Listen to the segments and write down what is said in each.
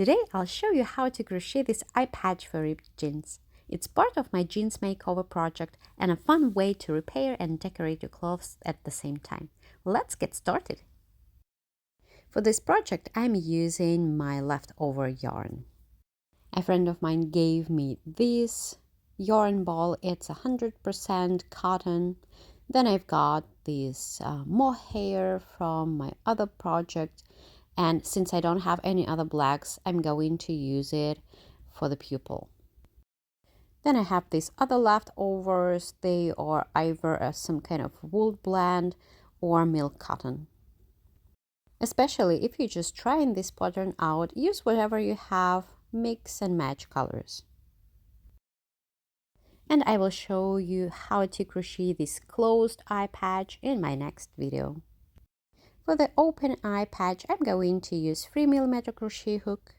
Today I'll show you how to crochet this eye patch for ripped jeans. It's part of my jeans makeover project and a fun way to repair and decorate your clothes at the same time. Let's get started. For this project I'm using my leftover yarn. A friend of mine gave me this yarn ball. It's 100% cotton. Then I've got this mohair from my other project. And since I don't have any other blacks, I'm going to use it for the pupil. Then I have these other leftovers. They are either some kind of wool blend or milk cotton. Especially if you're just trying this pattern out, use whatever you have, mix and match colors. And I will show you how to crochet this closed eye patch in my next video. For the open eye patch, I'm going to use 3mm crochet hook.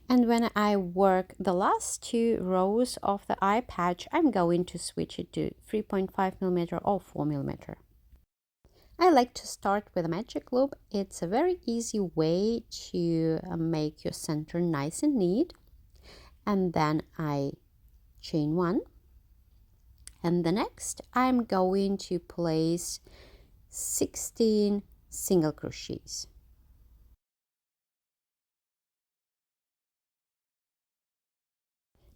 And when I work the last 2 rows of the eye patch, I'm going to switch it to 3.5mm or 4mm. I like to start with a magic loop. It's a very easy way to make your center nice and neat. And then I chain 1. And the next, I'm going to place 16 single crochets.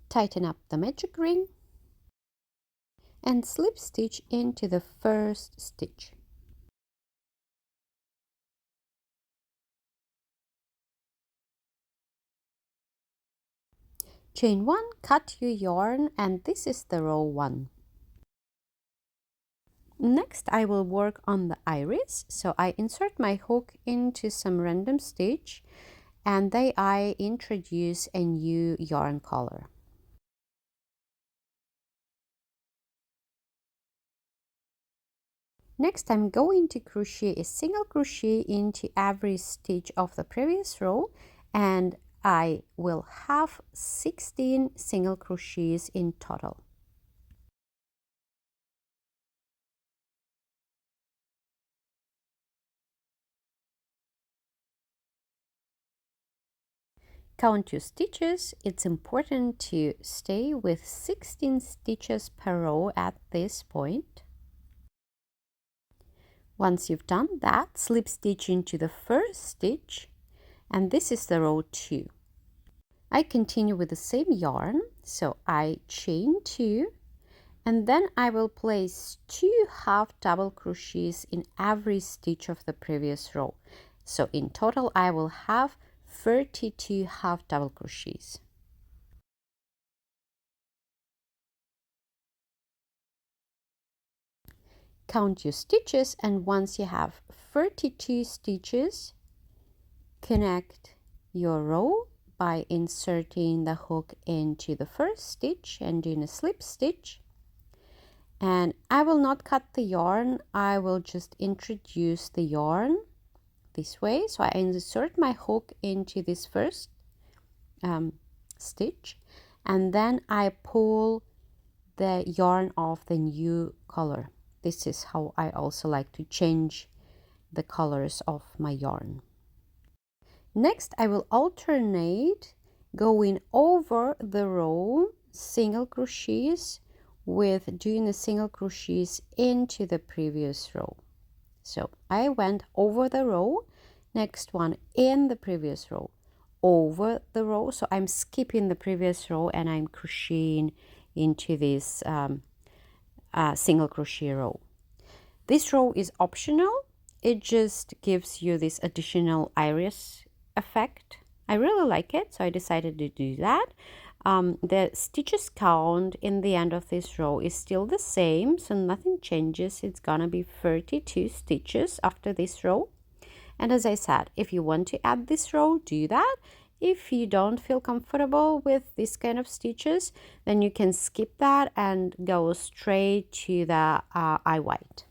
Tighten up the magic ring and slip stitch into the first stitch. Chain 1, cut your yarn, and this is the row 1. Next, I will work on the iris. So I insert my hook into some random stitch, and then I introduce a new yarn color. Next, I'm going to crochet a single crochet into every stitch of the previous row, and I will have 16 single crochets in total. Count your stitches. It's important to stay with 16 stitches per row at this point. Once you've done that, slip stitch into the first stitch, and this is the row 2. I continue with the same yarn, so I chain 2, and then I will place 2 half double crochets in every stitch of the previous row. So in total I will have 32 half double crochets. Count your stitches, and once you have 32 stitches, connect your row by inserting the hook into the first stitch and doing a slip stitch. And I will not cut the yarn, I will just introduce the yarn this way. So I insert my hook into this first stitch, and then I pull the yarn of the new color. This is how I also like to change the colors of my yarn. Next, I will alternate going over the row single crochets with doing the single crochets into the previous row. So I went over the row, next one in the previous row, over the row. So I'm skipping the previous row and I'm crocheting into this single crochet row. This row is optional. It just gives you this additional iris effect. I really like it, so I decided to do that. The stitches count in the end of this row is still the same, so nothing changes. It's gonna be 32 stitches after this row. And as I said, if you want to add this row, do that. If you don't feel comfortable with this kind of stitches, then you can skip that and go straight to the eye white.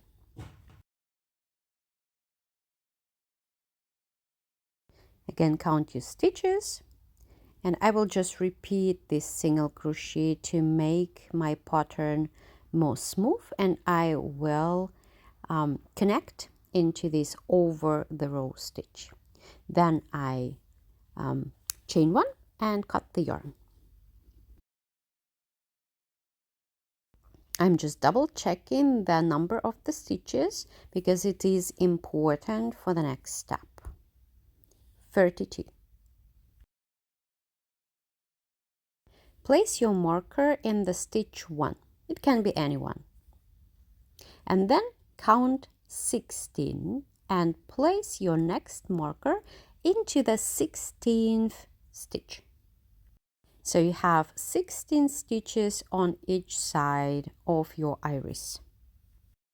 Again, count your stitches, and I will just repeat this single crochet to make my pattern more smooth, and I will connect into this over the row stitch. Then I chain one and cut the yarn. I'm just double checking the number of the stitches because it is important for the next step. 32. Place your marker in the stitch 1. It can be any one. And then count 16 and place your next marker into the 16th stitch. So you have 16 stitches on each side of your iris.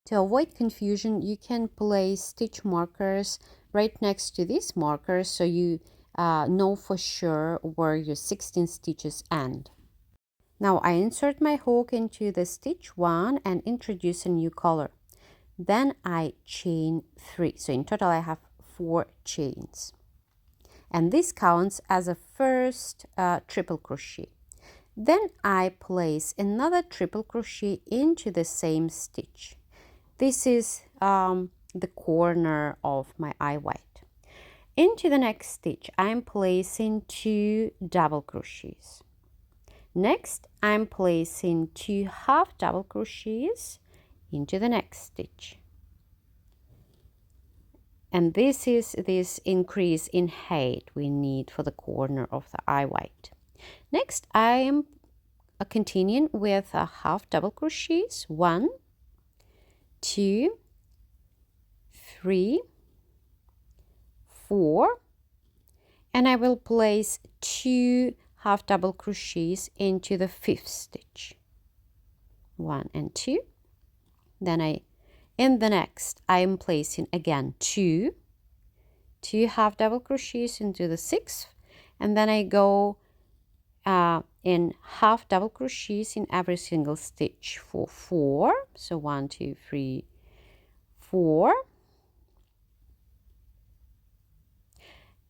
To avoid confusion, you can place stitch markers right next to these markers so you know for sure where your 16 stitches end. Now I insert my hook into the stitch 1 and introduce a new color. Then I chain 3. So in total I have 4 chains. And this counts as a first triple crochet. Then I place another triple crochet into the same stitch. This is the corner of my eye white. Into the next stitch, I'm placing 2 double crochets. Next, I'm placing 2 half double crochets into the next stitch. And this is this increase in height we need for the corner of the eye white. Next, I am continuing with a half double crochets. 1, 2, 3, 4, and I will place 2 half double crochets into the 5th stitch. 1 and 2. Then in the next I am placing again 2 half double crochets into the 6th, and then I go in half double crochets in every single stitch for 4. So 1, 2, 3, 4.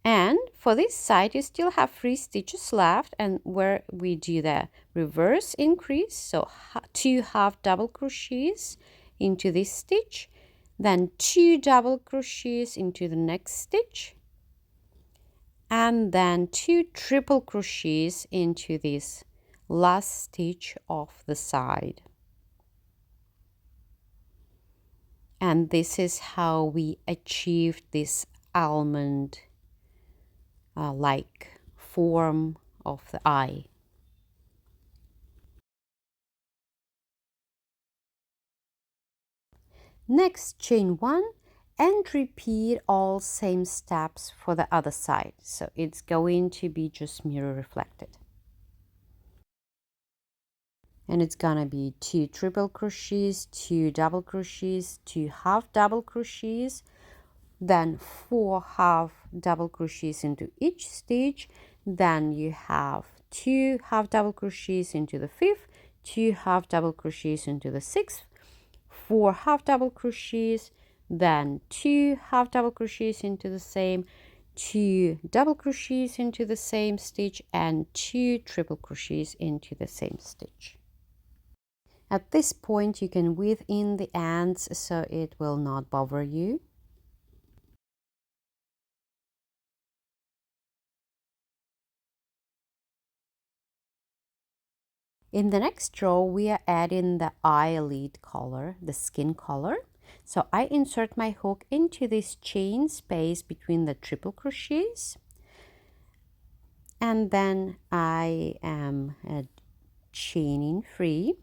And for this side, you still have 3 stitches left, and where we do the reverse increase, so 2 half double crochets into this stitch, then 2 double crochets into the next stitch, and then 2 triple crochets into this last stitch of the side. And this is how we achieved this almond like form of the eye. Next, chain 1 and repeat all same steps for the other side. So it's going to be just mirror reflected. And it's gonna be 2 triple crochets, 2 double crochets, 2 half double crochets, then 4 half double crochets into each stitch. Then you have 2 half double crochets into the 5th, 2 half double crochets into the 6th, 4 half double crochets, then 2 half double crochets into the same, 2 double crochets into the same stitch, and 2 triple crochets into the same stitch. At this point you can weave in the ends so it will not bother you. In the next row, we are adding the eyelid color, the skin color. So I insert my hook into this chain space between the triple crochets. And then I am chaining 3.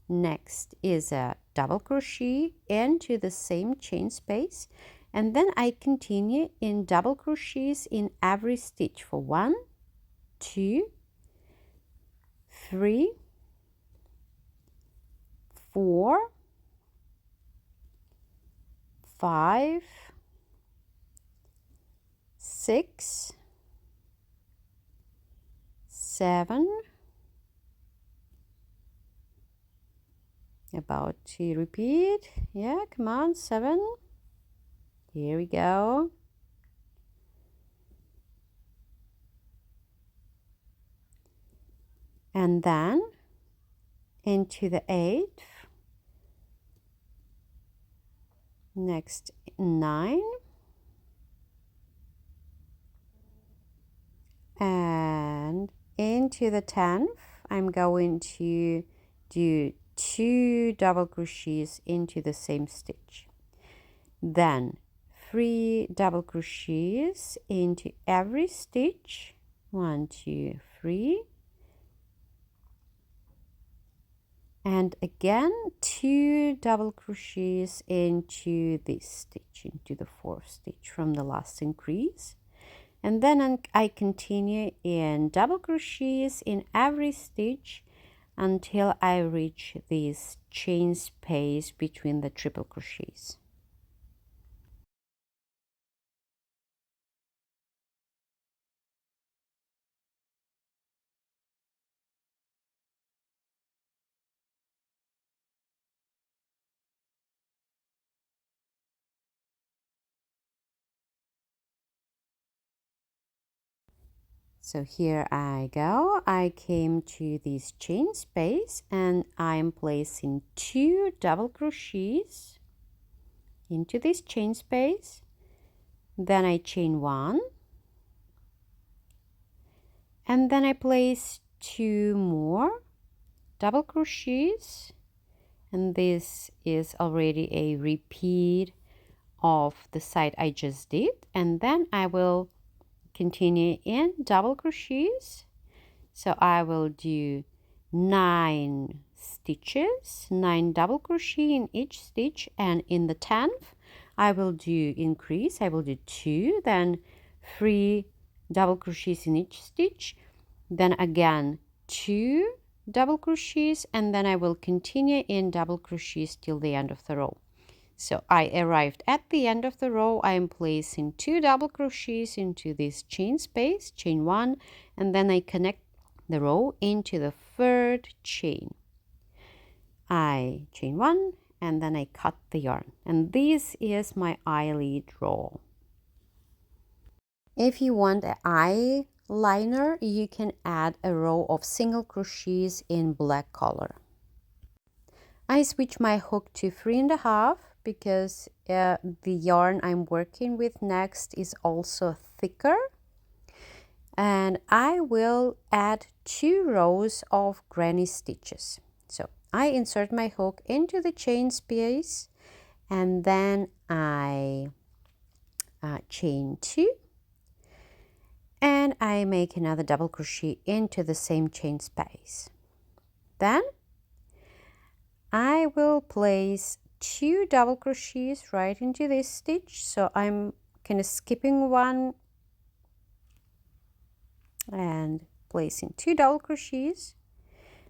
Next is a double crochet into the same chain space. And then I continue in double crochets in every stitch for 1, 2, 3, 4, 5, 6, 7, about to repeat. Yeah, come on, 7. Here we go. And then into the 8th. Next 9. into the 10th, I'm going to do 2 double crochets into the same stitch. Then 3 double crochets into every stitch. 1, 2, 3. And again 2 double crochets into this stitch, into the 4th stitch from the last increase. And then I continue in double crochets in every stitch until I reach this chain space between the triple crochets. So here I go. I came to this chain space and I'm placing 2 double crochets into this chain space. Then I chain 1 and then I place 2 more double crochets, and this is already a repeat of the side I just did. And then I will continue in double crochets. So I will do 9 stitches, 9 double crochet in each stitch, and in the 10th I will do increase. I will do 2, then 3 double crochets in each stitch, then again 2 double crochets, and then I will continue in double crochets till the end of the row. So I arrived at the end of the row. I am placing 2 double crochets into this chain space, chain 1, and then I connect the row into the 3rd chain. I chain 1 and then I cut the yarn, and this is my eyelid row. If you want an eyeliner, you can add a row of single crochets in black color. I switch my hook to 3.5 because the yarn I'm working with next is also thicker, and I will add 2 rows of granny stitches. So I insert my hook into the chain space and then I chain 2 and I make another double crochet into the same chain space. Then I will place 2 double crochets right into this stitch, so I'm kind of skipping one and placing 2 double crochets.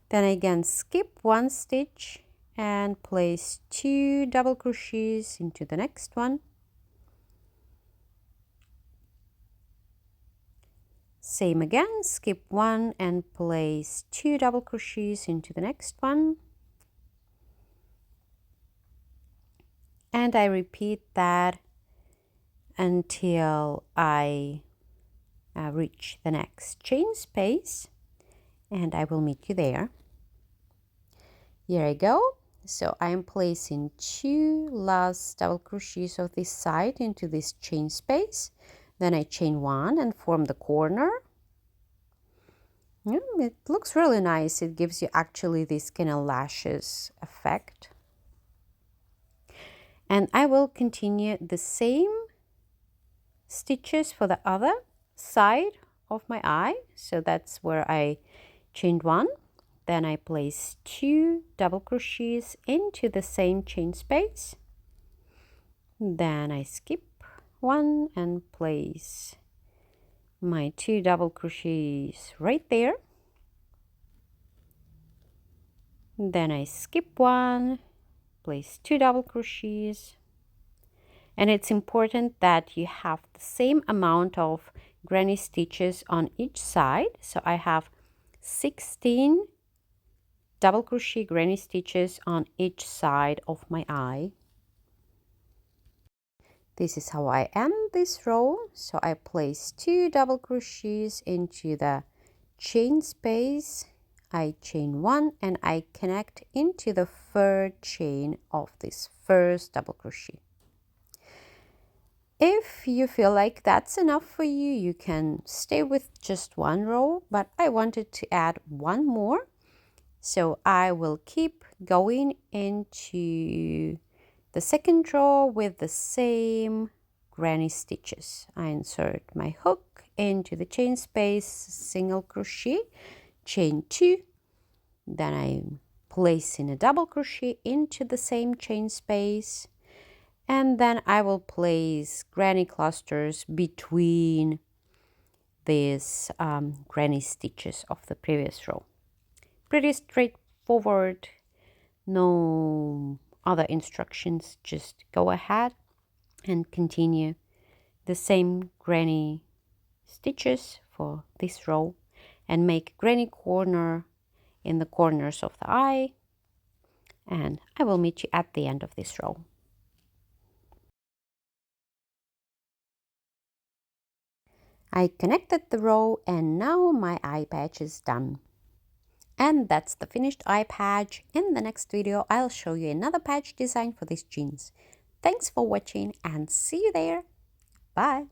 Then again skip 1 stitch and place 2 double crochets into the next one. Same again, skip 1 and place 2 double crochets into the next one. And I repeat that until I reach the next chain space, and I will meet you there. Here I go. So I'm placing 2 last double crochets of this side into this chain space. Then I chain 1 and form the corner. It looks really nice. It gives you actually this kind of lashes effect. And I will continue the same stitches for the other side of my eye. So that's where I chained 1. Then I place 2 double crochets into the same chain space. Then I skip 1 and place my 2 double crochets right there. Then I skip 1, place 2 double crochets. And it's important that you have the same amount of granny stitches on each side. So I have 16 double crochet granny stitches on each side of my eye. This is how I end this row. So I place 2 double crochets into the chain space. I chain 1 and I connect into the 3rd chain of this first double crochet. If you feel like that's enough for you, you can stay with just one row, but I wanted to add one more. So I will keep going into the second row with the same granny stitches. I insert my hook into the chain space, single crochet, chain 2, then I place in a double crochet into the same chain space, and then I will place granny clusters between these granny stitches of the previous row. Pretty straightforward, no other instructions, just go ahead and continue the same granny stitches for this row and make granny corner in the corners of the eye, and I will meet you at the end of this row. I connected the row and now my eye patch is done. And that's the finished eye patch. In the next video, I'll show you another patch design for these jeans. Thanks for watching and see you there. Bye.